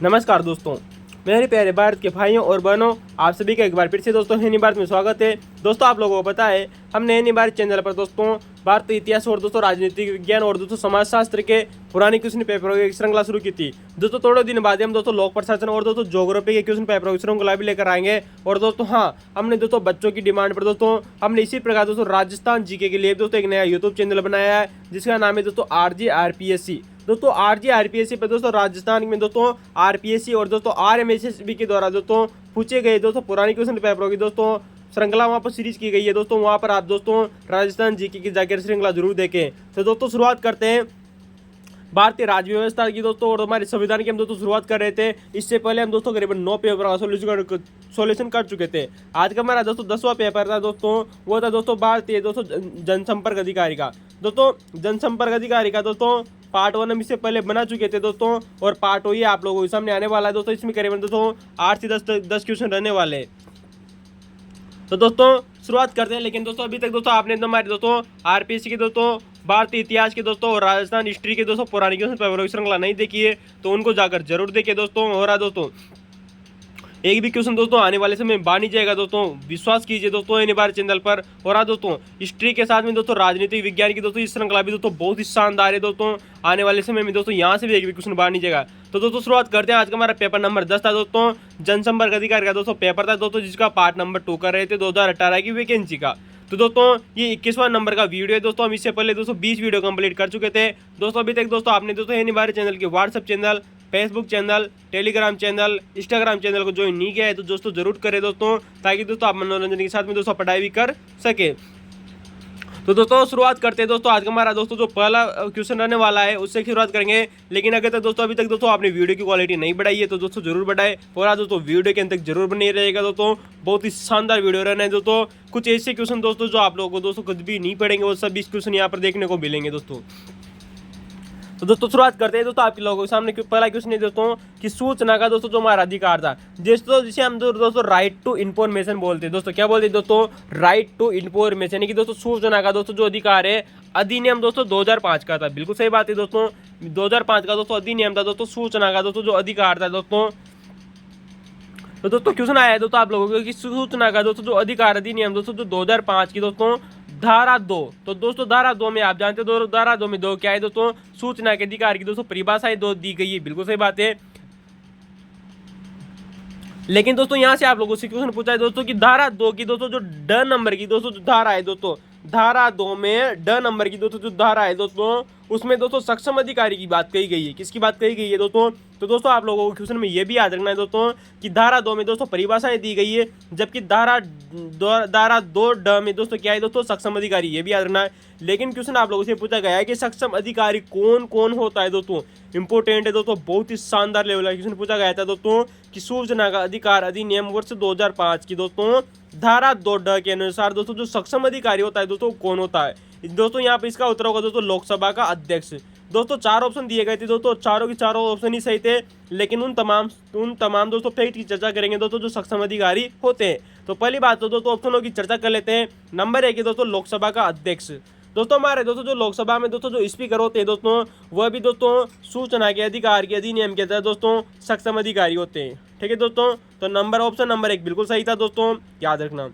नमस्कार दोस्तों, मेरे प्यारे भारत के भाइयों और बहनों, आप सभी का एक बार फिर से दोस्तों हिंदी भारत में स्वागत है। दोस्तों आप लोगों को पता है, हमने हिंदी भारत चैनल पर दोस्तों भारतीय इतिहास और दोस्तों राजनीतिक विज्ञान और दोस्तों समाजशास्त्र के पुराने क्वेश्चन पेपरों की श्रृंखला शुरू की थी। दोस्तों थोड़े दिन बाद हम दोस्तों लोक प्रशासन और दोस्तों ज्योग्राफी के क्वेश्चन पेपरों की श्रृंखला भी लेकर आएंगे। और दोस्तों हाँ, हमने दोस्तों बच्चों की डिमांड पर दोस्तों हमने इसी प्रकार दोस्तों राजस्थान जीके के लिए दोस्तों एक नया यूट्यूब चैनल बनाया है, जिसका नाम है दोस्तों RGRPSC। दोस्तों RGRPSC पे दोस्तों राजस्थान में दोस्तों RPSC और दोस्तों RMSSB के द्वारा दोस्तों पूछे गए दोस्तों पुरानी क्वेश्चन पेपरों की दोस्तों श्रृंखला वहाँ पर सीरीज की गई है। दोस्तों वहाँ पर आप दोस्तों राजस्थान जीके की जाकर श्रृंखला जरूर देखें। तो दोस्तों शुरुआत करते हैं भारतीय राज्य व्यवस्था की दोस्तों, और हमारे संविधान की हम दोस्तों शुरुआत कर रहे थे। इससे पहले हम दोस्तों करीबन 9 पेपर का सोल्यूशन कर चुके थे। आज का हमारा दोस्तों 10वां पेपर था दोस्तों, वो था दोस्तों भारतीय दोस्तों जनसंपर्क अधिकारी का। दोस्तों जनसंपर्क अधिकारी का दोस्तों पार्ट 1 हम इससे पहले बना चुके थे दोस्तों, और पार्ट 2 ये आप लोगों के सामने आने वाला है दोस्तों। इसमें करीबन दोस्तों 8 से 10 क्वेश्चन रहने वाले हैं। तो दोस्तों शुरुआत करते हैं। लेकिन दोस्तों अभी तक दोस्तों आपने हमारे दोस्तों RPSC के दोस्तों भारतीय इतिहास के दोस्तों और राजस्थान हिस्ट्री के दोस्तों पुरानी क्वेश्चन पेपरों की श्रृंखला नहीं देखी है, तो उनको जाकर जरूर देखिए दोस्तों। हो रहा दोस्तों एक भी क्वेश्चन दोस्तों आने वाले समय में नहीं जाएगा दोस्तों, विश्वास कीजिए दोस्तों इन बार चैनल पर। और हाँ दोस्तों, हिस्ट्री के साथ में दोस्तों राजनीतिक विज्ञान की दोस्तों इस श्रृंखला भी दोस्तों बहुत ही शानदार है दोस्तों। आने वाले समय में दोस्तों यहाँ से भी एक भी क्वेश्चन नहीं जाएगा। तो दोस्तों शुरुआत करते हैं। आज का हमारा पेपर नंबर 10 था दोस्तों, जनसंपर्क अधिकारी का दोस्तों पेपर था दोस्तों, जिसका पार्ट नंबर 2 कर रहे थे 2018 की वैकेंसी का। तो दोस्तों ये 21वां नंबर का वीडियो है दोस्तों। हम इससे पहले दोस्तों 20 वीडियो कंप्लीट कर चुके थे दोस्तों। अभी तक दोस्तों आपने दोस्तों हिंदी भारत चैनल के WhatsApp channel, Facebook channel, Telegram channel, Instagram channel को ज्वाइन नहीं किया है तो दोस्तों जरूर करें दोस्तों, ताकि दोस्तों आप मनोरंजन के साथ में दोस्तों पढ़ाई भी कर सके। तो दोस्तों शुरुआत करते हैं दोस्तों। आज का हमारा दोस्तों जो पहला क्वेश्चन रहने वाला है उससे शुरुआत करेंगे। लेकिन अगर तक दोस्तों अभी तक दोस्तों आपने वीडियो की क्वालिटी नहीं बढ़ाई है तो दोस्तों जरूर बढ़ाए, और आज दोस्तों वीडियो के अंत तक जरूर बने रहेगा दोस्तों। बहुत ही शानदार वीडियो रहना है दोस्तों। कुछ ऐसे क्वेश्चन दोस्तों जो आप लोगों को दोस्तों कभी भी नहीं पढ़ेंगे, वो सब 20 क्वेश्चन यहाँ पर देखने को मिलेंगे दोस्तों। तो दोस्तों शुरुआत करते हैं दोस्तों। आप लोगों के सामने पहला क्वेश्चन है दोस्तों कि सूचना का दोस्तों जो हमारा अधिकार था, जिसे हम दोस्तों राइट टू इन्फॉर्मेशन बोलते हैं दोस्तों। क्या बोलते हैं दोस्तों? राइट टू इन्फॉर्मेशन, यानी कि दोस्तों सूचना का दोस्तों जो अधिकार है, अधिनियम दोस्तों 2005 का था। बिल्कुल सही बात है दोस्तों, 2005 का दोस्तों अधिनियम था दोस्तों सूचना का दोस्तों जो अधिकार था दोस्तों। तो दोस्तों क्वेश्चन आया है दोस्तों आप लोगों को कि सूचना का दोस्तों जो अधिकार अधिनियम दोस्तों जो 2005 की दोस्तों धारा 2। तो दोस्तों धारा 2 में आप जानते हो धारा 2 में दो क्या है दोस्तों? सूचना के अधिकार की दोस्तों परिभाषाएं दो दी गई है। बिल्कुल सही बात है। लेकिन दोस्तों यहाँ से आप लोगों से क्वेश्चन पूछा है दोस्तों कि धारा 2 की दोस्तों जो ड नंबर की दोस्तों जो धारा है दोस्तों, धारा 2 में ड नंबर की दोस्तों जो धारा है दोस्तों, उसमें दोस्तों सक्षम अधिकारी की बात कही गई है। किसकी बात कही गई है दोस्तों? तो दोस्तों आप लोगों को क्वेश्चन में ये भी याद रखना है दोस्तों कि धारा 2 में दोस्तों परिभाषाएं दी गई है, जबकि धारा 2 ड में दोस्तों क्या है दोस्तों? सक्षम अधिकारी। ये भी याद रखना है। लेकिन क्वेश्चन आप लोगों से पूछा गया है कि सक्षम अधिकारी कौन कौन होता है दोस्तों। इंपोर्टेंट है दोस्तों, बहुत ही शानदार लेवल का क्वेश्चन पूछा गया था दोस्तों कि सूचना का अधिकार अधिनियम वर्ष 2005 की दोस्तों धारा 2 ड के अनुसार दोस्तों जो सक्षम अधिकारी होता है दोस्तों कौन होता है दोस्तों। यहाँ पे इसका उत्तर होगा दोस्तों लोकसभा का अध्यक्ष। दोस्तों 4 ऑप्शन दिए गए थे दोस्तों, चारों के चारों ऑप्शन ही सही थे। लेकिन उन तमाम दोस्तों फैक्ट की चर्चा करेंगे दोस्तों जो सक्षम अधिकारी होते हैं। तो पहली बात तो दोस्तों ऑप्शनों की चर्चा कर लेते हैं। नंबर 1 है दोस्तों लोकसभा का अध्यक्ष। दोस्तों हमारे दोस्तों जो लोकसभा में दोस्तों जो स्पीकर होते हैं दोस्तों, वह भी दोस्तों सूचना के अधिकार के अधिनियम के तहत दोस्तों सक्षम अधिकारी होते हैं। ठीक है दोस्तों, तो ऑप्शन नंबर 1 बिल्कुल सही था दोस्तों, याद रखना।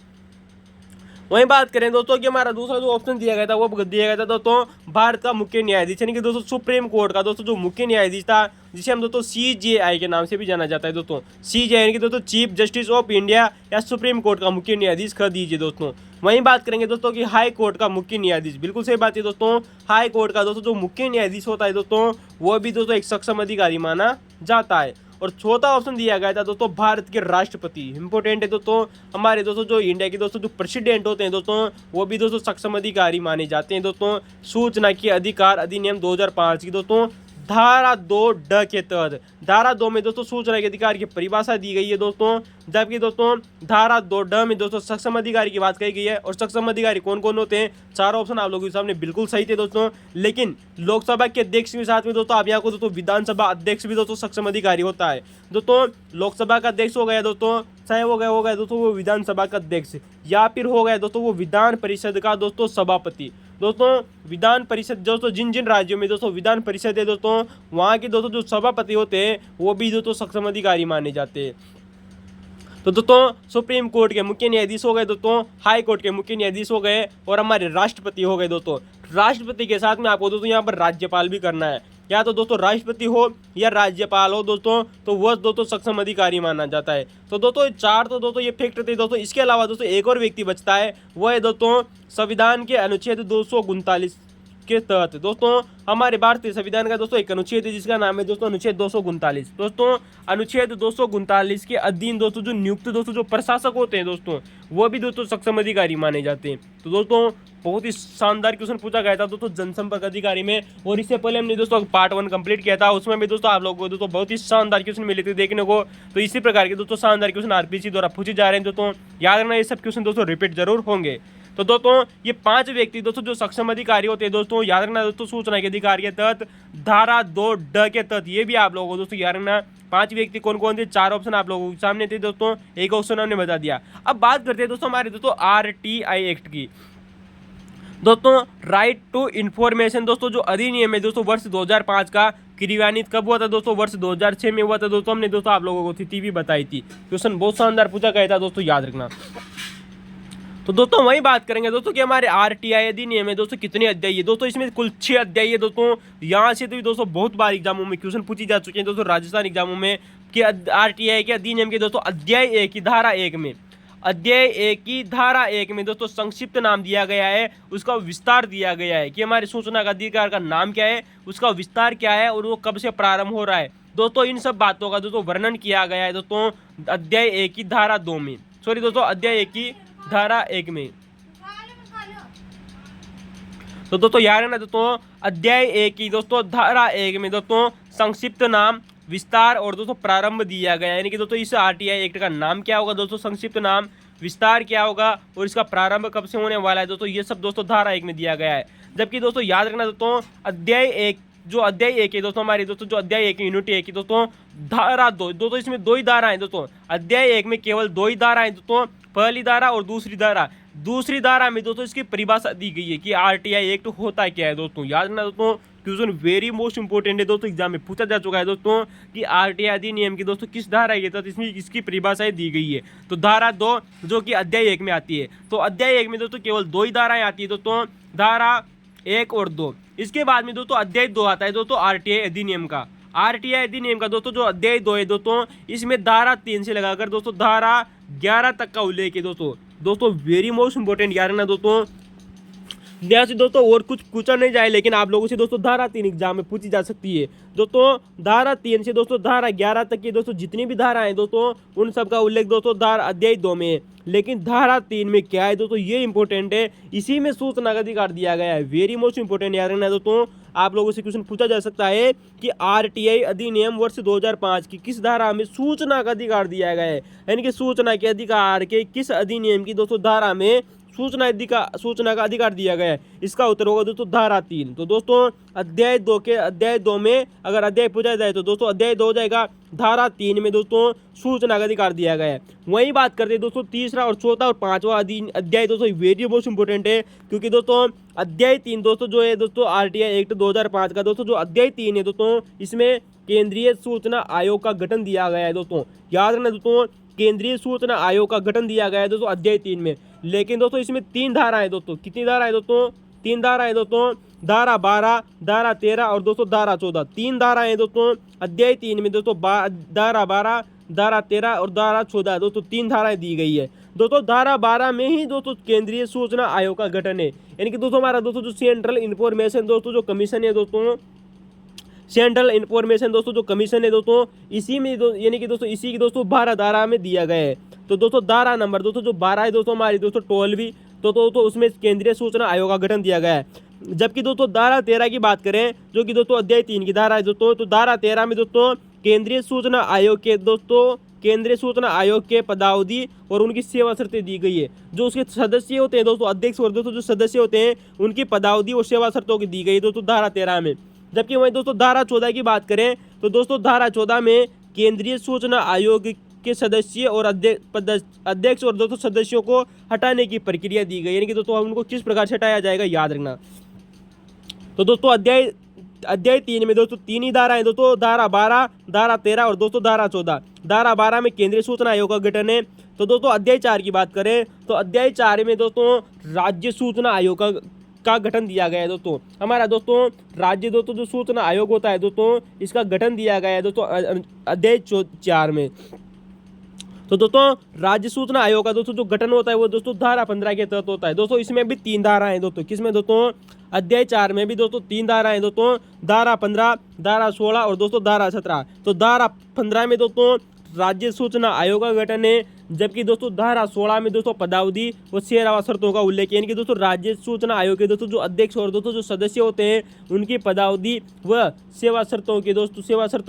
वहीं बात करें दोस्तों कि हमारा दूसरा जो ऑप्शन दिया गया था वो दिया गया था दोस्तों भारत का मुख्य न्यायाधीश, यानी कि दोस्तों सुप्रीम कोर्ट का दोस्तों जो मुख्य न्यायाधीश था, जिसे हम दोस्तों CJI के नाम से भी जाना जाता है दोस्तों। CJI यानी कि दोस्तों चीफ जस्टिस ऑफ इंडिया या सुप्रीम कोर्ट का मुख्य न्यायाधीश कह दीजिए दोस्तों। वहीं बात करेंगे दोस्तों कि हाई कोर्ट का मुख्य न्यायाधीश। बिल्कुल सही बात है दोस्तों, हाई कोर्ट का दोस्तों जो मुख्य न्यायाधीश होता है दोस्तों, वह भी दोस्तों एक सक्षम अधिकारी माना जाता है। और चौथा ऑप्शन दिया गया था दोस्तों भारत के राष्ट्रपति। इंपोर्टेंट है दोस्तों, हमारे दोस्तों जो इंडिया के दोस्तों जो प्रेसिडेंट होते हैं दोस्तों, वो भी दोस्तों सक्षम अधिकारी माने जाते हैं दोस्तों सूचना के अधिकार अधिनियम 2005 की दोस्तों धारा 2 ड के तहत। धारा 2 में दोस्तों सूचना के अधिकार की परिभाषा दी गई है दोस्तों, जबकि दोस्तों धारा 2 ड में दोस्तों सक्षम अधिकारी की बात कही गई है। और सक्षम अधिकारी कौन कौन होते हैं? चारों ऑप्शन आप लोगों के सामने बिल्कुल सही थे दोस्तों। लेकिन लोकसभा के अध्यक्ष के साथ में दोस्तों आप यहाँ को दोस्तों विधानसभा अध्यक्ष भी दोस्तों सक्षम अधिकारी होता है दोस्तों। लोकसभा का अध्यक्ष हो गया दोस्तों, चाहे हो गया दोस्तों वो विधानसभा का अध्यक्ष, या फिर हो गया दोस्तों वो विधान परिषद का दोस्तों सभापति। दोस्तों विधान परिषद दोस्तों जिन जिन राज्यों में दोस्तों विधान परिषद है दोस्तों, वहाँ के दोस्तों जो सभापति होते हैं वो भी दोस्तों सक्षम अधिकारी माने जाते हैं। तो दोस्तों सुप्रीम कोर्ट के मुख्य न्यायाधीश हो गए दोस्तों, हाई कोर्ट के मुख्य न्यायाधीश हो गए, और हमारे राष्ट्रपति हो गए दोस्तों। राष्ट्रपति के साथ में आपको दोस्तों यहाँ पर राज्यपाल भी करना है, या तो दोस्तों राष्ट्रपति हो या राज्यपाल हो दोस्तों, तो वह दोस्तों सक्षम अधिकारी माना जाता है। तो दोस्तों चार तो दोस्तों ये फैक्ट थे दोस्तों। इसके अलावा दोस्तों एक और व्यक्ति बचता है, वह है दोस्तों संविधान के अनुच्छेद 239 के तहत। दोस्तों हमारे भारतीय संविधान का दोस्तों एक अनुच्छेद है जिसका नाम है दोस्तों अनुच्छेद 239। दोस्तों अनुच्छेद 239 के अधीन दोस्तों जो नियुक्त दोस्तों जो प्रशासक होते हैं दोस्तों, वो भी दोस्तों सक्षम अधिकारी माने जाते हैं। तो दोस्तों बहुत ही शानदार क्वेश्चन पूछा गया था दोस्तों जनसंपर्क अधिकारी में, और इससे पहले हमने दोस्तों पार्ट 1 कंप्लीट किया था, उसमें भी दोस्तों आप लोगों को दोस्तों बहुत ही शानदार क्वेश्चन मिले थे देखने को। तो इसी प्रकार के दोस्तों शानदार क्वेश्चन आरपीसी द्वारा पूछे जा रहे हैं दोस्तों, याद रखना ये सब क्वेश्चन दोस्तों रिपीट जरूर होंगे। तो दोस्तों ये 5 व्यक्ति दोस्तों जो सक्षम अधिकारी होते हैं दोस्तों, याद रखना दोस्तों सूचना के अधिकार के तहत धारा 2D के तहत, ये भी आप लोगों को दोस्तों याद रखना। 5 व्यक्ति कौन कौन थे, 4 ऑप्शन आप लोगों के सामने थे दोस्तों, एक ऑप्शन हमने बता दिया। अब बात करते हैं दोस्तों हमारे दोस्तों RTI एक्ट की। दोस्तों राइट टू इन्फॉर्मेशन दोस्तों जो अधिनियम है दोस्तों वर्ष 2005 का क्रियान्वित कब हुआ था दोस्तों, वर्ष 2006 में हुआ था दोस्तों। हमने दोस्तों आप लोगों को स्थिति भी बताई थी, क्वेश्चन बहुत शानदार पूछा गया था दोस्तों, याद रखना। तो दोस्तों वही बात करेंगे दोस्तों कि हमारे RTI अधिनियम में दोस्तों कितने अध्याय है दोस्तों, इसमें कुल 6 अध्याय है दोस्तों। यहाँ से तो दोस्तों बहुत बार एग्जामों में क्वेश्चन पूछी जा चुके हैं दोस्तों, राजस्थान एग्जामों में, कि RTI के अधिनियम के दोस्तों अध्याय 1 की धारा 1 में, अध्याय 1 की धारा 1 में दोस्तों संक्षिप्त नाम दिया गया है, उसका विस्तार दिया गया है कि हमारे सूचना का अधिकार का नाम क्या है, उसका विस्तार क्या है, और वो कब से प्रारंभ हो रहा है दोस्तों। इन सब बातों का दोस्तों वर्णन किया गया है दोस्तों अध्याय 1 की धारा 2 में, सॉरी दोस्तों अध्याय 1 की धारा 1 में। तो दोस्तों याद है ना दोस्तों अध्याय 1 की दोस्तों धारा 1 में दोस्तों संक्षिप्त नाम, विस्तार और दोस्तों प्रारंभ दिया गया है, यानी कि दोस्तों इस RTI एक्ट का नाम क्या होगा दोस्तों, संक्षिप्त नाम, विस्तार क्या होगा, और इसका प्रारंभ कब से होने वाला है दोस्तों, ये सब दोस्तों धारा 1 में दिया गया है। जबकि दोस्तों याद रखना दोस्तों अध्याय 1 जो अध्याय 1 है दोस्तों, हमारी दोस्तों जो अध्याय 1 यूनिट 1 की दोस्तों धारा 2 दोस्तों, इसमें 2 ही धारा है दोस्तों। अध्याय 1 में केवल 2 ही धारा है दोस्तों, पहली धारा और दूसरी धारा। दूसरी धारा में दोस्तों इसकी परिभाषा दी गई है कि RTI एक्ट होता क्या है दोस्तों, याद रखना दोस्तों। क्वेश्चन वेरी मोस्ट इंपोर्टेंट है दोस्तों, एग्जाम में पूछा जा चुका है दोस्तों कि RTI अधिनियम की दोस्तों किस धारा के तहत इसमें इसकी परिभाषाएं दी गई है। तो धारा 2 जो कि अध्याय 1 में आती है, तो अध्याय 1 में दोस्तों केवल 2 ही धाराएं आती है दोस्तों, धारा 1 और 2। इसके बाद में दोस्तों अध्याय 2 आता है दोस्तों RTI अधिनियम का। RTI अधिनियम का दोस्तों जो अध्याय 2 है दोस्तों, इसमें धारा 3 से लगाकर दोस्तों धारा 11 तक का उल्लेख है दोस्तों। दोस्तों वेरी मोस्ट इंपोर्टेंट याद रखना दोस्तों, यहाँ से दोस्तों और कुछ पूछा नहीं जाए, लेकिन आप लोगों से दोस्तों धारा 3 एग्जाम में पूछी जा सकती है दोस्तों। धारा 3 से दोस्तों धारा 11 तक की दोस्तों जितनी भी धारा है दोस्तों, उन सब का उल्लेख दोस्तों धारा अध्याय 2 में है। लेकिन धारा 3 में क्या है दोस्तों, ये इंपॉर्टेंट है, इसी में सूचना का अधिकार दिया गया है। वेरी मोस्ट इंपोर्टेंट याद रखना दोस्तों, आप लोगों से क्वेश्चन पूछा जा सकता है कि RTI अधिनियम वर्ष 2005 की किस धारा में सूचना का अधिकार दिया गया है, यानी कि सूचना के अधिकार के किस अधिनियम की दोस्तों धारा में सूचना का अधिकार दिया गया है। इसका उत्तर होगा दोस्तों धारा 3। तो दोस्तों अध्याय 2 में अगर अध्याय पूछा जाए तो दोस्तों अध्याय 2 हो जाएगा, धारा 3 में दोस्तों सूचना का अधिकार दिया गया है। वही बात करते हैं दोस्तों तीसरा और चौथा और 5वां अध्याय दोस्तों वेरी मोस्ट इंपोर्टेंट है, क्योंकि दोस्तों अध्याय 3 दोस्तों जो है दोस्तों RTI एक्ट 2005 का दोस्तों जो अध्याय 3 है दोस्तों, इसमें केंद्रीय सूचना आयोग का गठन दिया गया है दोस्तों। याद रखना दोस्तों केंद्रीय सूचना आयोग का गठन दिया गया है दोस्तों अध्याय 3 में। लेकिन दोस्तों इसमें 3 धाराएं दोस्तों, कितनी धाराएं दोस्तों, 3 धाराएं दोस्तों, धारा 12, धारा 13 और दोस्तों धारा 14। 3 धाराएं दोस्तों अध्याय 3 में दोस्तों, धारा 12, धारा 13 और धारा 14 दोस्तों 3 धाराएं दी गई है दोस्तों। धारा 12 में ही दोस्तों केंद्रीय सूचना आयोग का गठन है, यानी कि दोस्तों हमारा दोस्तों जो सेंट्रल इन्फॉर्मेशन दोस्तों जो कमीशन है दोस्तों, सेंट्रल इन्फॉर्मेशन दोस्तों जो कमीशन है दोस्तों, इसी में यानी कि दोस्तों इसी की दोस्तों 12 धारा में दिया गया है। तो दोस्तों धारा नंबर दोस्तों जो 12 है दोस्तों हमारी दोस्तों 12वीं, तो उसमें केंद्रीय सूचना आयोग का गठन दिया गया है। जबकि दोस्तों धारा 13 की बात करें जो कि दोस्तों अध्याय 3 की धारा है दोस्तों, तो धारा 13 में दोस्तों केंद्रीय सूचना आयोग के दोस्तों केंद्रीय सूचना आयोग के पदावधि और उनकी सेवा शर्तें दी गई है। जो उसके सदस्य होते हैं दोस्तों, अध्यक्ष और दोस्तों जो सदस्य होते हैं उनकी पदावधि और सेवा शर्तों की दी गई है दोस्तों धारा 13 में। जबकि वहीं दोस्तों धारा 14 की बात करें तो दोस्तों धारा 14 में केंद्रीय सूचना आयोग के सदस्य और अध्यक्ष और दोस्तों सदस्यों को हटाने की प्रक्रिया दी गई, यानी कि दोस्तों उनको किस प्रकार से हटाया जाएगा याद रखना। तो दोस्तों अध्याय 3 में दोस्तों 3 ही धारा है दोस्तों, धारा 12, धारा 13 और दोस्तों धारा 14। धारा 12 में केंद्रीय सूचना आयोग का गठन है। तो दोस्तों अध्याय 4 की बात करें तो अध्याय 4 में दोस्तों राज्य सूचना आयोग का गठन दिया गया है। दोस्तों हमारा दोस्तों राज्य दोस्तों जो सूचना आयोग होता है दोस्तों, इसका गठन दिया गया है दोस्तों अध्याय 4 में। तो दोस्तों राज्य सूचना आयोग का दोस्तों जो गठन होता है वो दोस्तों धारा 15 के तहत होता है। दोस्तों इसमें भी 3 धाराएं हैं दोस्तों, किसमें दोस्तों अध्याय 4 में भी दोस्तों 3 धाराएं दोस्तों, धारा 15, धारा 16 और दोस्तों धारा 17। तो धारा 15 में दोस्तों राज्य सूचना आयोग का गठन है, जबकि दोस्तों धारा 16 में दोस्तों पदावधि व सेवा शर्तों का उल्लेख है, यानी कि दोस्तों राज्य सूचना आयोग के दोस्तों जो अध्यक्ष और दोस्तों जो सदस्य होते हैं उनकी पदावधि व सेवा शर्तों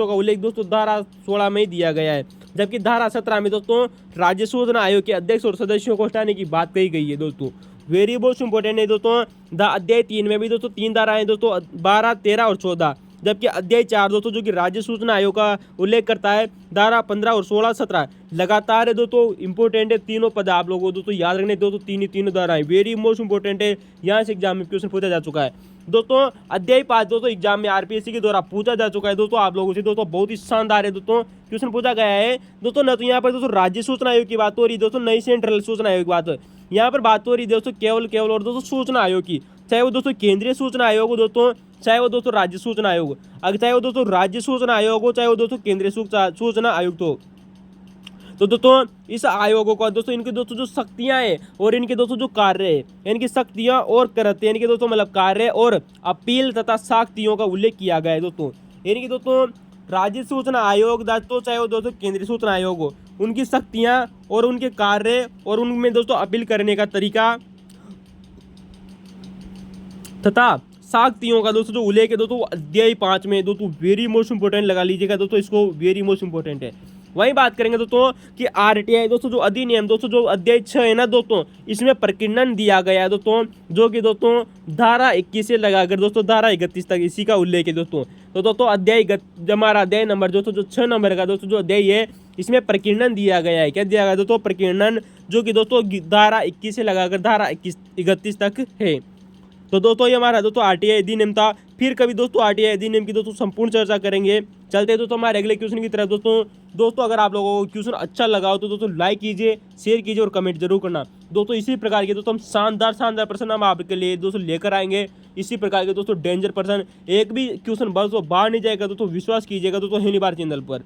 का उल्लेख दोस्तों धारा 16 में ही दिया गया है। जबकि धारा 17 में दोस्तों राज्य सूचना आयोग के अध्यक्ष और सदस्यों को हटाने की बात कही गई है। दोस्तों वेरी मोस्ट इंपॉर्टेंट है दोस्तों, अध्याय 3 में भी दोस्तों 3 धाराएं दोस्तों 12, 13 और 14। जबकि अध्याय 4 दोस्तों जो कि राज्य सूचना आयोग का उल्लेख करता है धारा 15 और 16, 17 लगातार है दोस्तों, इंपॉर्टेंट है तीनों पद आप लोगों को दोस्तों याद रखने दोस्तों, तीनों धाराएं वेरी मोस्ट इंपॉर्टेंट है, यहाँ से एग्जाम में क्वेश्चन पूछा जा चुका है। दोस्तों अध्याय 5 दोस्तों एग्जाम में आरपीएससी के द्वारा पूछा जा चुका है दोस्तों आप लोगों से, दोस्तों बहुत ही शानदार है दोस्तों क्वेश्चन पूछा गया है दोस्तों। न तो यहाँ पर दोस्तों राज्य सूचना आयोग की बात हो रही दोस्तों, नई सेंट्रल सूचना आयोग की बात, यहाँ पर बात हो रही दोस्तों केवल और दोस्तों सूचना आयोग की, चाहे वो दोस्तों केंद्रीय सूचना आयोग हो दोस्तों, चाहे वो दोस्तों राज्य सूचना आयोग, अगर चाहे वो दोस्तों राज्य सूचना आयोग हो, चाहे वो दोस्तों केंद्रीय सूचना आयुक्त हो। तो दोस्तों इस आयोगों का दोस्तों इनके दोस्तों जो शक्तियां हैं और इनके दोस्तों जो कार्य है, इनकी शक्तियां और करते हैं, इनके दोस्तों मतलब कार्य और अपील तथा शक्तियों का उल्लेख किया गया है दोस्तों। यानी कि दोस्तों राज्य सूचना आयोग दोस्तों चाहे वो दोस्तों केंद्रीय सूचना आयोग हो, उनकी शक्तियां और उनके कार्य और उनमें दोस्तों अपील करने का तरीका तथा शक्तियों का दोस्तों जो उल्लेख है दोस्तों अध्याय 5 में दोस्तों वेरी मोस्ट इंपोर्टेंट लगा लीजिएगा दोस्तों, इसको वेरी मोस्ट इंपोर्टेंट है। वही बात करेंगे दोस्तों कि आरटीआई दोस्तों जो अधिनियम दोस्तों जो अध्याय 6 है ना दोस्तों, इसमें प्रकीर्णन दिया गया है दोस्तों, जो कि दोस्तों धारा 21 से लगाकर दोस्तों धारा 31 तक इसी का उल्लेख है दोस्तों। तो दोस्तों हमारा अध्याय नंबर दोस्तों जो 6 नंबर का दोस्तों जो अध्याय है, इसमें प्रकीर्णन दिया गया है। क्या दिया गया दोस्तों? प्रकीर्णन, जो कि दोस्तों धारा 21 से लगाकर धारा 31 तक है। तो दोस्तों ये हमारा दोस्तों आरटीआई अधिनियम था। फिर कभी दोस्तों आरटीआई अधिनियम की दोस्तों संपूर्ण चर्चा करेंगे। चलते दोस्तों हमारे अगले क्वेश्चन की तरफ। दोस्तों अगर आप लोगों को क्वेश्चन अच्छा लगा हो तो दोस्तों लाइक कीजिए, शेयर कीजिए और कमेंट जरूर करना। दोस्तों इसी प्रकार के दोस्तों हम शानदार प्रश्न हम आपके लिए दोस्तों लेकर आएंगे। इसी प्रकार के दोस्तों डेंजर प्रश्न, एक भी क्वेश्चन दोस्तों बाहर नहीं जाएगा दोस्तों, विश्वास कीजिएगा दोस्तों हिंदी बार चैनल पर।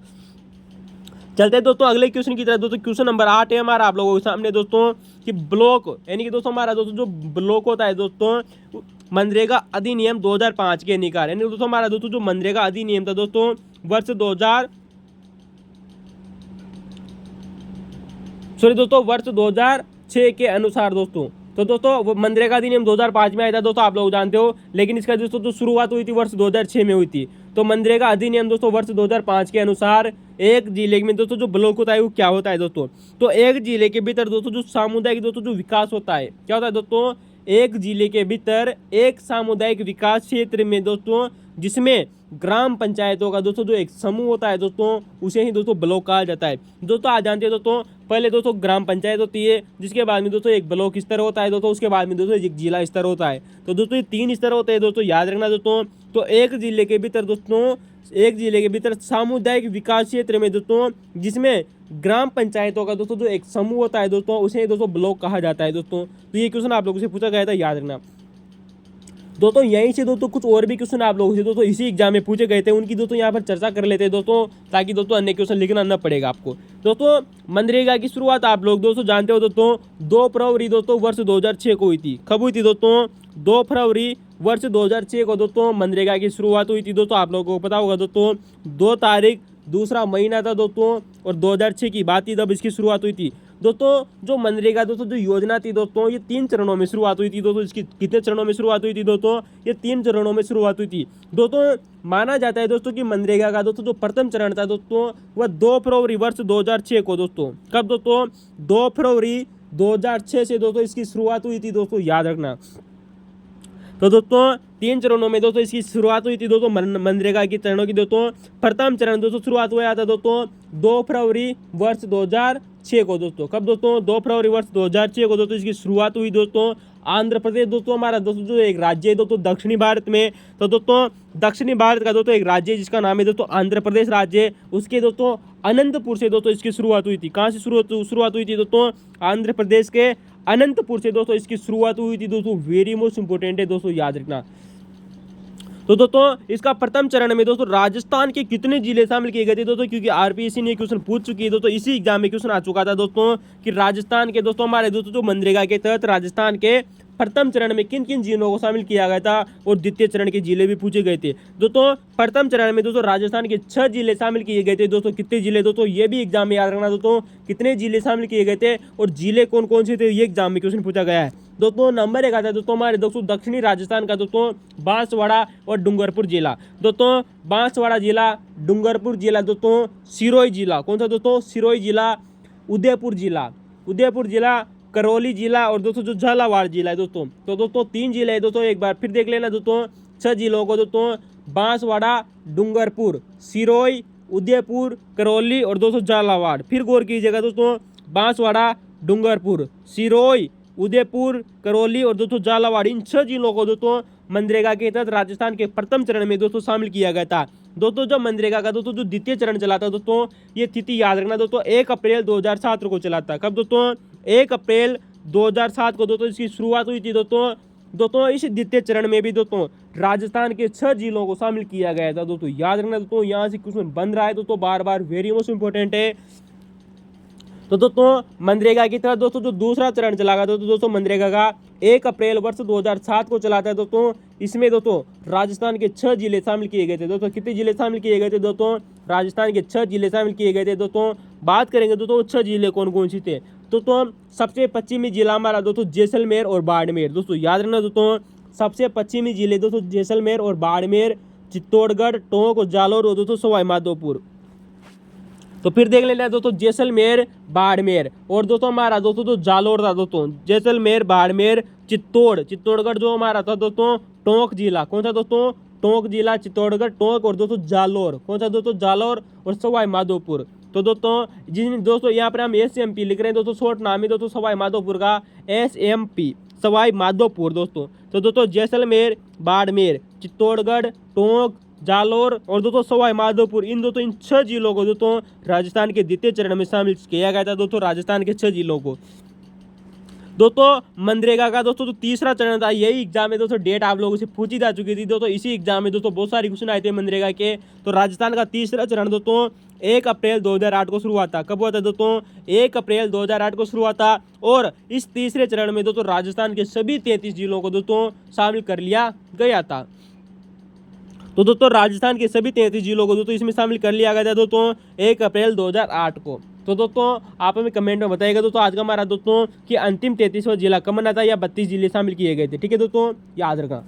चलते हैं दोस्तों अगले क्वेश्चन की तरफ। दोस्तों क्वेश्चन नंबर 8 है हमारा आप लोगों के सामने दोस्तों कि ब्लॉक, यानी कि दोस्तों हमारा दोस्तों जो ब्लॉक होता है दोस्तों मनरेगा अधिनियम 2005 के अनुसार, यानी दोस्तों हमारा दोस्तों जो मनरेगा अधिनियम था दोस्तों वर्ष 2006 के अनुसार दोस्तों। तो दोस्तों मनरेगा अधिनियम 2005 में आया था दोस्तों, आप लोग जानते हो, लेकिन इसका दोस्तों जो शुरुआत हुई थी वर्ष 2006 में हुई थी। तो मनरेगा अधिनियम दोस्तों वर्ष 2005 के अनुसार एक जिले में दोस्तों जो ब्लॉक होता है वो क्या होता है दोस्तों? तो एक जिले के भीतर दोस्तों जो सामुदायिक दोस्तों जो विकास होता है, क्या होता है दोस्तों? एक जिले के भीतर एक सामुदायिक विकास क्षेत्र में दोस्तों जिसमें ग्राम पंचायतों का दोस्तों जो एक समूह होता है दोस्तों, उसे ही दोस्तों ब्लॉक कहा जाता है। दोस्तों आप जानते हैं दोस्तों पहले दोस्तों ग्राम पंचायत होती है, जिसके बाद में दोस्तों एक ब्लॉक स्तर होता है दोस्तों, उसके बाद में दोस्तों एक जिला स्तर होता है। तो दोस्तों ये 3 स्तर होते हैं दोस्तों, याद रखना दोस्तों। तो एक जिले के भीतर सामुदायिक विकास क्षेत्र में दोस्तों जिसमें ग्राम पंचायतों का दोस्तों जो एक समूह होता है दोस्तों, उसे दोस्तों ब्लॉक कहा जाता है दोस्तों। तो ये क्वेश्चन आप लोगों से पूछा गया था, याद रखना दोस्तों। यहीं से दोस्तों कुछ और भी क्वेश्चन आप लोगों से दोस्तों इसी एग्जाम में पूछे गए थे, उनकी दोस्तों यहाँ पर चर्चा कर लेते हैं दोस्तों, ताकि दोस्तों अन्य क्वेश्चन लिखना न पड़ेगा आपको। दोस्तों मनरेगा की शुरुआत आप लोग दोस्तों जानते हो दोस्तों 2 फरवरी दोस्तों वर्ष 2006 को हुई थी। कब हुई थी दोस्तों? 2 फरवरी वर्ष 2006 को दोस्तों मनरेगा की शुरुआत हुई थी दोस्तों। आप लोगों को पता होगा दोस्तों 2 तारीख दूसरा महीना था दोस्तों, और 2006 की बात थी तब इसकी शुरुआत हुई थी दोस्तों। जो मनरेगा दोस्तों जो योजना थी दोस्तों, ये 3 चरणों में शुरुआत हुई थी दोस्तों। इसकी कितने चरणों में शुरुआत हुई थी दोस्तों? ये 3 चरणों में शुरुआत हुई थी दोस्तों। माना जाता है दोस्तों कि मनरेगा का दोस्तों जो प्रथम चरण था दोस्तों वह 2 फरवरी वर्ष 2006 को दोस्तों, कब दोस्तों? 2 फरवरी 2006 से दोस्तों इसकी शुरुआत हुई थी दोस्तों, याद रखना। तो दोस्तों 3 चरणों में दोस्तों इसकी शुरुआत हुई थी दोस्तों मनरेगा की चरणों की। दोस्तों प्रथम चरण दोस्तों शुरुआत हुआ था दोस्तों 2 फरवरी वर्ष 2006 को। दोस्तों कब दोस्तों 2 फरवरी वर्ष 2006 को दोस्तों इसकी शुरुआत हुई। दोस्तों आंध्र प्रदेश दोस्तों हमारा दोस्तों जो एक राज्य है दोस्तों दक्षिणी भारत में। तो दोस्तों दक्षिणी भारत का दोस्तों एक राज्य है जिसका नाम है दोस्तों आंध्र प्रदेश राज्य। उसके दोस्तों अनंतपुर से दोस्तों इसकी शुरुआत हुई थी। कहाँ से शुरुआत हुई थी दोस्तों? आंध्र प्रदेश के अनंतपुर से दोस्तों इसकी शुरुआत हुई थी। दोस्तों वेरी मोस्ट इंपोर्टेंट है दोस्तों, याद रखना। तो दोस्तों इसका प्रथम चरण में दोस्तों राजस्थान के कितने जिले शामिल किए गए थे दोस्तों, क्योंकि आरपीएससी ने क्वेश्चन पूछ चुकी है दोस्तों, इसी एग्जाम में क्वेश्चन आ चुका था दोस्तों कि राजस्थान के दोस्तों हमारे दोस्तों जो मनरेगा के तहत राजस्थान के प्रथम चरण में किन किन जिलों को शामिल किया गया था और द्वितीय चरण के जिले भी पूछे गए थे। दोस्तों प्रथम चरण में दोस्तों राजस्थान के 6 जिले शामिल किए गए थे। दोस्तों कितने जिले दोस्तों, ये भी एग्जाम में याद रखना दोस्तों, कितने जिले शामिल किए गए थे और जिले कौन कौन से थे, ये एग्जाम में क्वेश्चन पूछा गया है। दोस्तों नंबर 1 आता है दोस्तों हमारे दोस्तों दक्षिणी राजस्थान का दोस्तों बांसवाड़ा और डूंगरपुर जिला। दोस्तों बांसवाड़ा जिला, डूंगरपुर जिला, दोस्तों सिरोही जिला, कौन सा दोस्तों? सिरोही जिला, उदयपुर जिला, करौली जिला और दोस्तों जो झालावाड़ जिला है दोस्तों। तो दोस्तों 3 जिले हैं दोस्तों, एक बार फिर देख लेना दोस्तों 6 जिलों को दोस्तों बांसवाड़ा, डूंगरपुर, सिरोही, उदयपुर, करौली और दोस्तों झालावाड़। फिर गौर कीजिएगा दोस्तों, बांसवाड़ा, डूंगरपुर, सिरोही, उदयपुर, करौली और दोस्तों झालावाड़, इन 6 जिलों को दोस्तों मनरेगा के तहत राजस्थान के प्रथम चरण में दोस्तों शामिल किया गया था। दोस्तों जो मनरेगा का दोस्तों जो द्वितीय चरण चला था दोस्तों, ये तिथि याद रखना दोस्तों 1 अप्रैल 2007 को चला था। कब दोस्तों? 1 अप्रैल 2007 को दोस्तों इसकी शुरुआत हुई थी। दोस्तों इस द्वितीय चरण में भी दोस्तों राजस्थान के 6 जिलों को शामिल किया गया था। दोस्तों याद रखना दोस्तों, यहाँ से क्वेश्चन बन रहा है दोस्तों बार बार, वेरी मोस्ट इंपॉर्टेंट है। तो दोस्तों मनरेगा की तरह दोस्तों जो दूसरा चरण चला गया दोस्तों मनरेगा का 1 अप्रैल वर्ष 2007 को चला था दोस्तों। इसमें दोस्तों राजस्थान के 6 जिले शामिल किए गए थे। दोस्तों कितने जिले शामिल किए गए थे दोस्तों? राजस्थान के 6 जिले शामिल किए गए थे। दोस्तों बात करेंगे दोस्तों 6 जिले कौन कौन से थे। दोस्तों सबसे पश्चिमी जिला हमारा दोस्तों जैसलमेर और बाड़मेर। दोस्तों याद रखना दोस्तों, सबसे पश्चिमी जिले दोस्तों जैसलमेर और बाड़मेर, चित्तौड़गढ़, टोंक और जालोर और दोस्तों सवाई माधोपुर। तो फिर देख लेना दोस्तों जैसलमेर, बाड़मेर और दोस्तों हमारा दोस्तों जो जालोर था दोस्तों, जैसलमेर, बाड़मेर, चित्तौड़गढ़ जो हमारा था दोस्तों टोंक जिला, कौन सा दोस्तों? टोंक जिला, चित्तौड़गढ़, टोंक और दोस्तों जालोर, कौन सा दोस्तों? जालोर और सवाई माधोपुर। तो दोस्तों दोस्तों यहाँ पर हम SMP लिख रहे हैं दोस्तों, शॉर्ट नाम है दोस्तों सवाई माधोपुर का, SMP सवाई माधोपुर दोस्तों। तो दोस्तों जैसलमेर, बाड़मेर, चित्तौड़गढ़, टोंक, जालोर और दोस्तों सवाई माधोपुर, इन 6 जिलों को दोस्तों राजस्थान के द्वितीय चरण में शामिल किया गया था दोस्तों, राजस्थान के 6 जिलों को। दोस्तों मनरेगा का दोस्तों जो तीसरा चरण था, यही एग्जाम में दोस्तों डेट आप लोगों से पूछी जा चुकी थी दोस्तों, इसी एग्जाम में दोस्तों बहुत सारे क्वेश्चन आए थे मनरेगा के। तो राजस्थान का तीसरा चरण दोस्तों 1 अप्रैल 2008 को शुरू हुआ था। कब हुआ था दोस्तों? 1 अप्रैल 2008 को शुरू हुआ था। और इस तीसरे चरण में दोस्तों राजस्थान के सभी 33 जिलों को दोस्तों शामिल कर लिया गया था। तो दोस्तों राजस्थान के सभी 33 जिलों को दोस्तों इसमें शामिल कर लिया गया था दोस्तों 1 अप्रैल 2008 को। तो दोस्तों आप हमें कमेंट में बताइएगा दोस्तों आज का हमारा दोस्तों कि अंतिम 33वां जिला कब बना था या 32 जिले शामिल किए गए थे। ठीक है दोस्तों, याद रखना।